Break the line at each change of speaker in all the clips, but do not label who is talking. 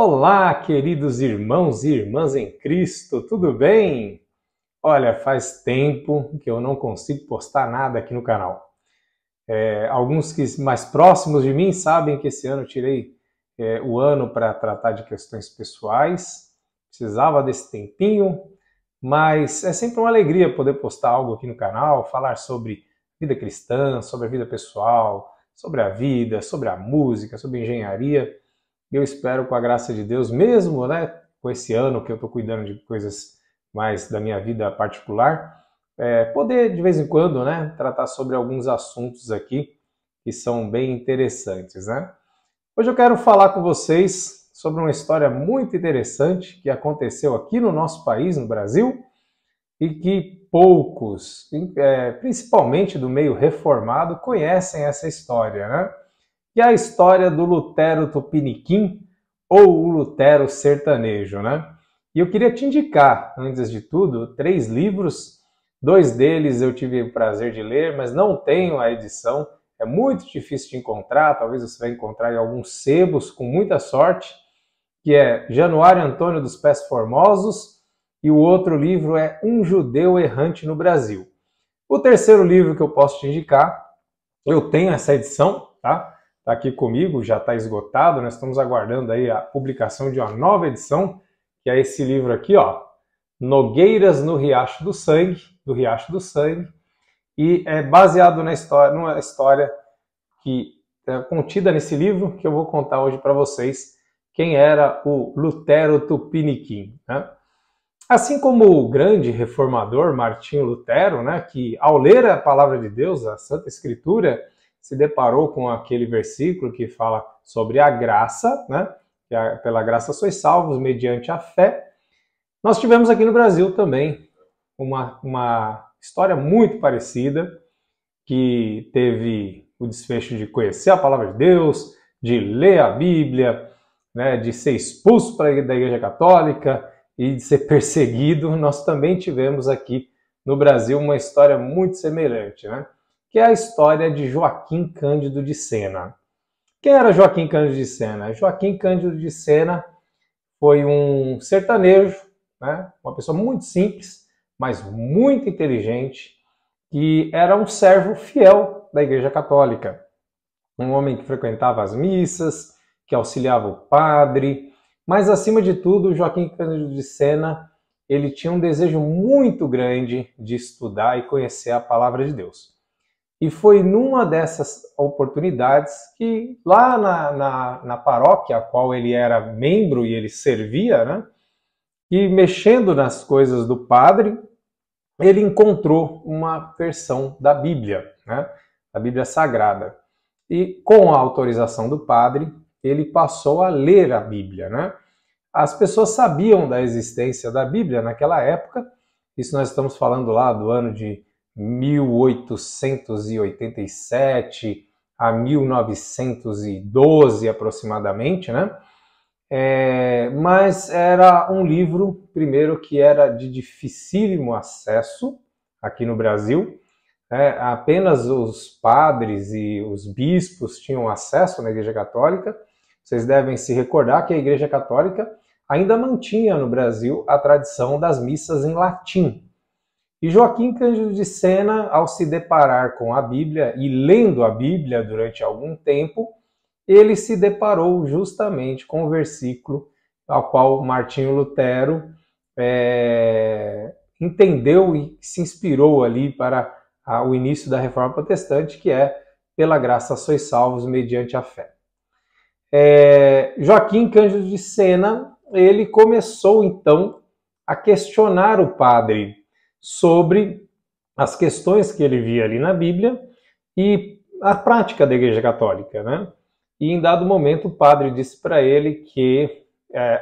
Olá, queridos irmãos e irmãs em Cristo, tudo bem? Olha, faz tempo que eu não consigo postar nada aqui no canal. Alguns que mais próximos de mim sabem que esse ano eu tirei o ano para tratar de questões pessoais, precisava desse tempinho, mas é sempre uma alegria poder postar algo aqui no canal, falar sobre vida cristã, sobre a vida pessoal, sobre a vida, sobre a música, sobre engenharia. Eu espero, com a graça de Deus, mesmo com esse ano que eu estou cuidando de coisas mais da minha vida particular, poder de vez em quando tratar sobre alguns assuntos aqui que são bem interessantes. Hoje eu quero falar com vocês sobre uma história muito interessante que aconteceu aqui no nosso país, no Brasil, e que poucos, principalmente do meio reformado, conhecem essa história, que é a história do Lutero Tupiniquim, ou o Lutero sertanejo, E eu queria te indicar, antes de tudo, 3 livros. 2 deles eu tive o prazer de ler, mas não tenho a edição. É muito difícil de encontrar, talvez você vai encontrar em alguns sebos, com muita sorte, que é Januário Antônio dos Pés Formosos, e o outro livro é Um Judeu Errante no Brasil. O terceiro livro que eu posso te indicar, eu tenho essa edição, tá? Está aqui comigo, já está esgotado, nós estamos aguardando aí a publicação de uma nova edição, que é esse livro aqui, ó, Nogueiras no Riacho do Sangue, e é baseado numa história que é contida nesse livro, que eu vou contar hoje para vocês, quem era o Lutero Tupiniquim, Assim como o grande reformador Martinho Lutero, que ao ler a palavra de Deus, a Santa Escritura, se deparou com aquele versículo que fala sobre a graça, que pela graça sois salvos mediante a fé. Nós tivemos aqui no Brasil também uma história muito parecida, que teve o desfecho de conhecer a palavra de Deus, de ler a Bíblia, de ser expulso da Igreja Católica e de ser perseguido. Nós também tivemos aqui no Brasil uma história muito semelhante, que é a história de Joaquim Cândido de Sena. Quem era Joaquim Cândido de Sena? Joaquim Cândido de Sena foi um sertanejo, uma pessoa muito simples, mas muito inteligente, que era um servo fiel da Igreja Católica. Um homem que frequentava as missas, que auxiliava o padre, mas acima de tudo, Joaquim Cândido de Sena, ele tinha um desejo muito grande de estudar e conhecer a palavra de Deus. E foi numa dessas oportunidades que lá na paróquia a qual ele era membro e ele servia, e mexendo nas coisas do padre, ele encontrou uma versão da Bíblia, da Bíblia Sagrada. E com a autorização do padre, ele passou a ler a Bíblia, As pessoas sabiam da existência da Bíblia naquela época, isso nós estamos falando lá do ano de 1887 a 1912 aproximadamente, mas era um livro, primeiro, que era de dificílimo acesso aqui no Brasil, apenas os padres e os bispos tinham acesso na Igreja Católica. Vocês devem se recordar que a Igreja Católica ainda mantinha no Brasil a tradição das missas em latim. E Joaquim Cândido de Sena, ao se deparar com a Bíblia e lendo a Bíblia durante algum tempo, ele se deparou justamente com o versículo ao qual Martinho Lutero entendeu e se inspirou ali para o início da Reforma Protestante, que é pela graça sois salvos mediante a fé. Joaquim Cândido de Sena, ele começou então a questionar o padre sobre as questões que ele via ali na Bíblia e a prática da Igreja Católica, E em dado momento o padre disse para ele que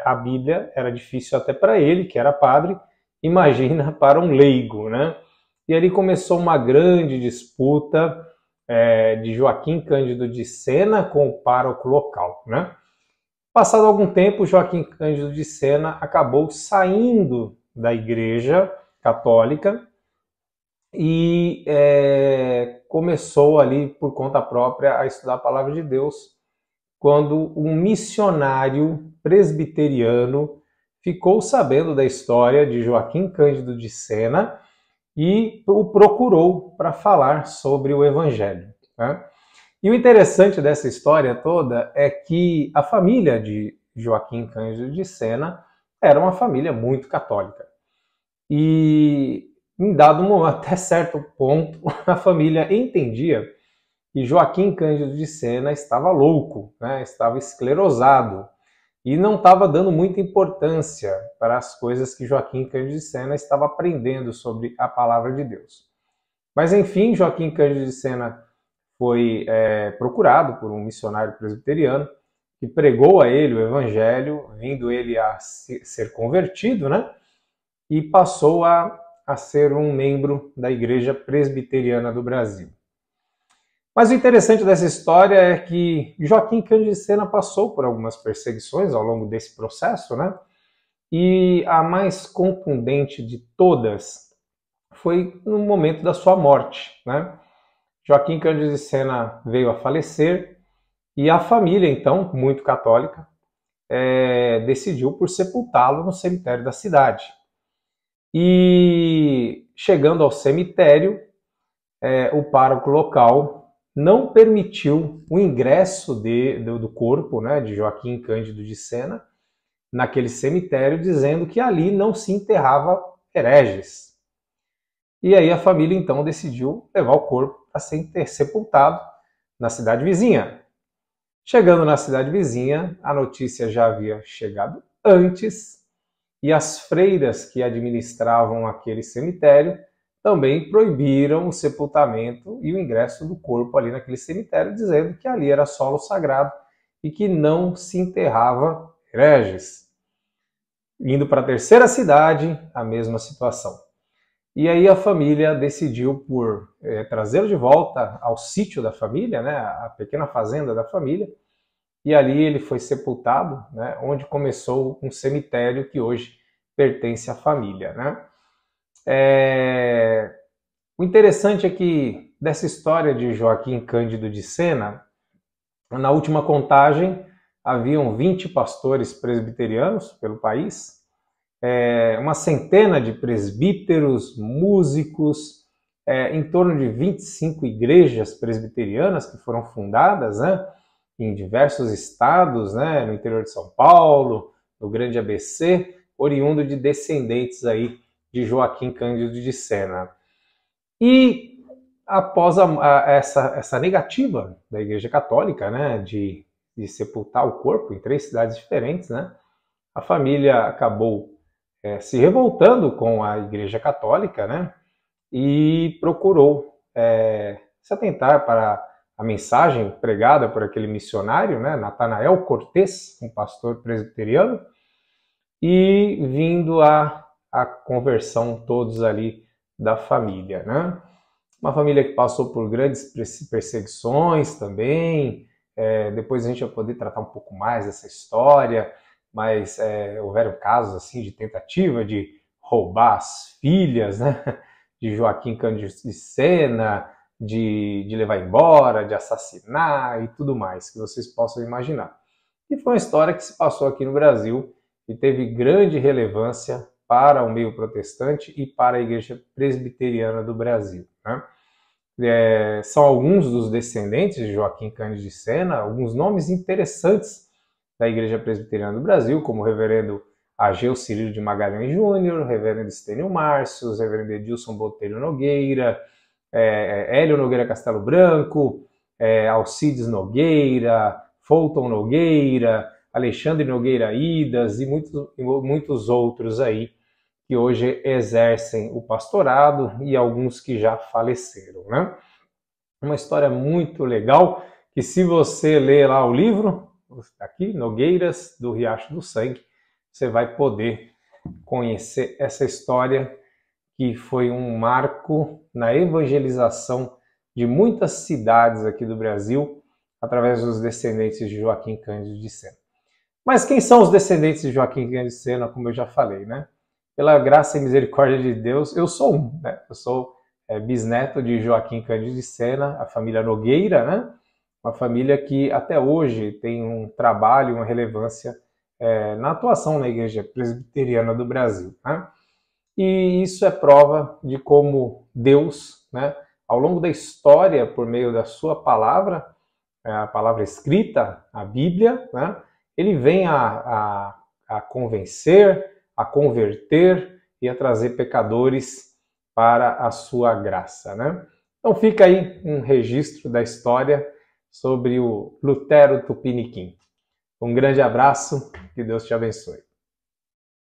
a Bíblia era difícil até para ele, que era padre, imagina para um leigo, E ali começou uma grande disputa de Joaquim Cândido de Sena com o pároco local, Passado algum tempo, Joaquim Cândido de Sena acabou saindo da Igreja Católica e começou ali por conta própria a estudar a palavra de Deus, quando um missionário presbiteriano ficou sabendo da história de Joaquim Cândido de Sena e o procurou para falar sobre o Evangelho, né? E o interessante dessa história toda é que a família de Joaquim Cândido de Sena era uma família muito católica. E em dado até certo ponto, a família entendia que Joaquim Cândido de Sena estava louco, né? Estava esclerosado e não estava dando muita importância para as coisas que Joaquim Cândido de Sena estava aprendendo sobre a palavra de Deus. Mas enfim, Joaquim Cândido de Sena foi procurado por um missionário presbiteriano que pregou a ele o evangelho, vindo ele a ser convertido, né? E passou a ser um membro da Igreja Presbiteriana do Brasil. Mas o interessante dessa história é que Joaquim Cândido de Sena passou por algumas perseguições ao longo desse processo, né? E a mais contundente de todas foi no momento da sua morte, né? Joaquim Cândido de Sena veio a falecer e a família, então, muito católica, decidiu por sepultá-lo no cemitério da cidade. E chegando ao cemitério, o pároco local não permitiu o ingresso do corpo, né, de Joaquim Cândido de Sena naquele cemitério, dizendo que ali não se enterrava hereges. E aí a família então decidiu levar o corpo para ser sepultado na cidade vizinha. Chegando na cidade vizinha, a notícia já havia chegado antes e as freiras que administravam aquele cemitério também proibiram o sepultamento e o ingresso do corpo ali naquele cemitério, dizendo que ali era solo sagrado e que não se enterrava hereges. Indo para a terceira cidade, a mesma situação. E aí a família decidiu por trazê-lo de volta ao sítio da família, né, a pequena fazenda da família, e ali ele foi sepultado, né, onde começou um cemitério que hoje pertence à família, né? O interessante é que dessa história de Joaquim Cândido de Sena, na última contagem haviam 20 pastores presbiterianos pelo país, uma centena de presbíteros, músicos, em torno de 25 igrejas presbiterianas que foram fundadas, né, em diversos estados, né, no interior de São Paulo, no Grande ABC, oriundo de descendentes aí de Joaquim Cândido de Sena. E após essa negativa da Igreja Católica, né, de sepultar o corpo em 3 cidades diferentes, né, a família acabou se revoltando com a Igreja Católica, né, e procurou se atentar para a mensagem pregada por aquele missionário, né, Natanael Cortés, um pastor presbiteriano, e vindo a conversão todos ali da família, né? Uma família que passou por grandes perseguições também. Depois a gente vai poder tratar um pouco mais dessa história, mas houveram casos assim de tentativa de roubar as filhas, né, de Joaquim Cândido de Sena, de levar embora, de assassinar e tudo mais que vocês possam imaginar. E foi uma história que se passou aqui no Brasil e teve grande relevância para o meio protestante e para a Igreja Presbiteriana do Brasil, né? São alguns dos descendentes de Joaquim Cândido de Sena, alguns nomes interessantes da Igreja Presbiteriana do Brasil, como o reverendo Ageu Cirilo de Magalhães Júnior, o reverendo Estênio Márcios, o reverendo Edilson Botelho Nogueira, Hélio Nogueira Castelo Branco, Alcides Nogueira, Fulton Nogueira, Alexandre Nogueira Idas e muitos outros aí que hoje exercem o pastorado e alguns que já faleceram, né? Uma história muito legal que, se você ler lá o livro, aqui, Nogueiras do Riacho do Sangue, você vai poder conhecer essa história que foi um marco na evangelização de muitas cidades aqui do Brasil através dos descendentes de Joaquim Cândido de Sena. Mas quem são os descendentes de Joaquim Cândido de Sena, como eu já falei, né? Pela graça e misericórdia de Deus, eu sou um, né? Eu sou bisneto de Joaquim Cândido de Sena, a família Nogueira, né? uma família que até hoje tem um trabalho, uma relevância na atuação na Igreja Presbiteriana do Brasil, né? E isso é prova de como Deus, né, ao longo da história, por meio da sua palavra, a palavra escrita, a Bíblia, né, ele vem a convencer, a converter e a trazer pecadores para a sua graça, né? Então fica aí um registro da história sobre o Lutero Tupiniquim. Um grande abraço, que Deus te abençoe.